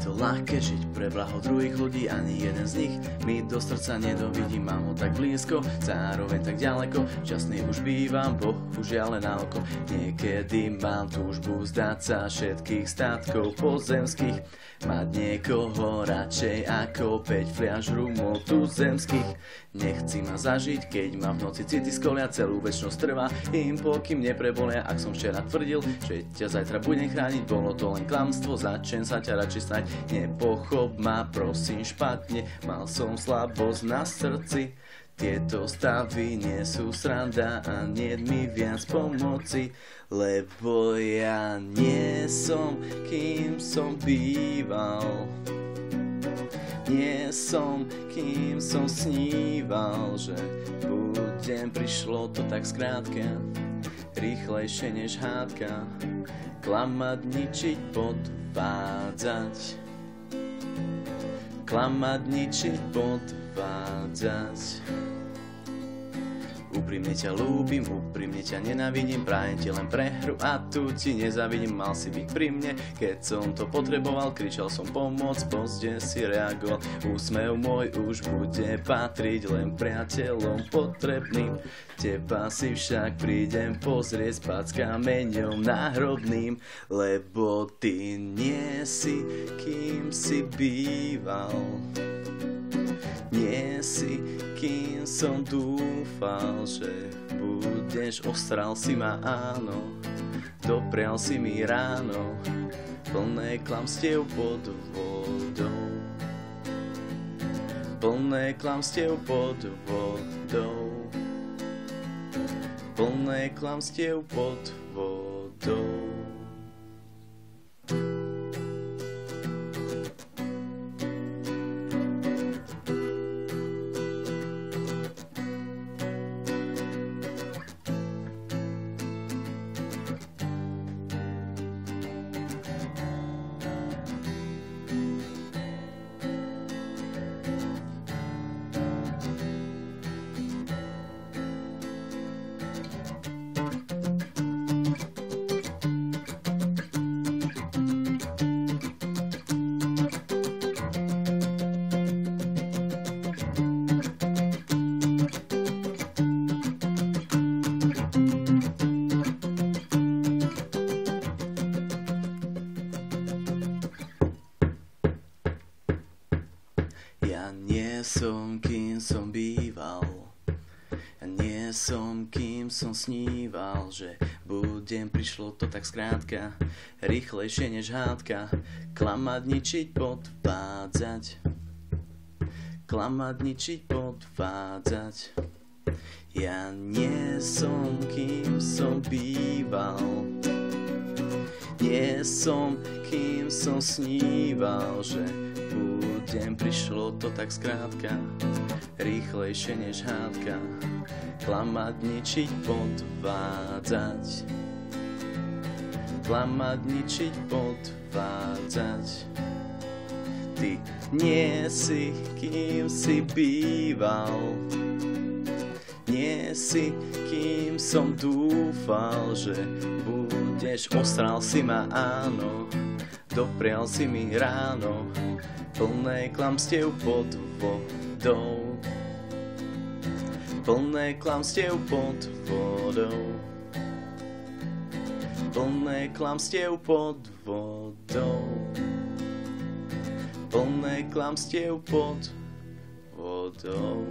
to ľahké žiť pre blaho druhých ľudí, ani jeden z nich mi do srdca nedovidí. Mám ho tak blízko, zároveň tak ďaleko, šťastný už bývam, bohužiaľ len na oko. Niekedy mám túžbu vzdať sa všetkých statkov pozemských, mať niekoho radšej ako 5 fliaš rumov tu zemských. Nechci ma zažiť, keď ma v noci city skolia, celú večnosť trvá im pokým neprebolia. Ak som včera tvrdil, že ťa zajtra budem chrániť, bolo to len klamstvo, začnem sa ťa radšej snať. Nepochop ma prosím špatne, mal som slabosť na srdci. Tieto stavy nie sú sranda a niet mi viac pomoci, lebo ja nie som, kým som býval. Nie som, kým som sníval, že budem, prišlo to tak skrátka, rýchlejšie než hádka. Klamať, ničiť, podvádzať. Klamať, ničiť, podvádzať. Úprimne ťa ľúbim, úprimne ťa nenávidím, prajem ti len prehru a tu ti nezavidím. Mal si byť pri mne, keď som to potreboval, kričal som pomoc, pozde si reagoval. Úsmev môj už bude patriť len priateľom potrebným. Teba si však prídem pozrieť spať s kameňom náhrobným, lebo ty nie si, kým si býval. Nie si, kým som dúfal, že budeš, ostral si ma, áno, doprial si mi ráno, plné klamstiev pod vodou. Plné klamstiev pod vodou. Plné klamstiev pod vodou. Ja nie som, kým som býval. Ja nie som, kým som sníval, že budem, prišlo to tak skrátka, rýchlejšie než hádka. Klamať, ničiť, podvádzať. Klamať, ničiť, podvádzať. Ja nie som, kým som býval. Nie som, kým som sníval, že budem, prišlo to tak skrátka, rýchlejšie než hádka. Klamať, ničiť, podvádzať. Klamať, ničiť, podvádzať. Ty nie si, kým si býval. Nie si, kým som dúfal, že budeš, ostral si ma, áno, doprial si mi ráno, plné klamstiev pod vodou. Plné klamstiev pod vodou. Plné klamstiev pod vodou. Plné klamstiev pod vodou.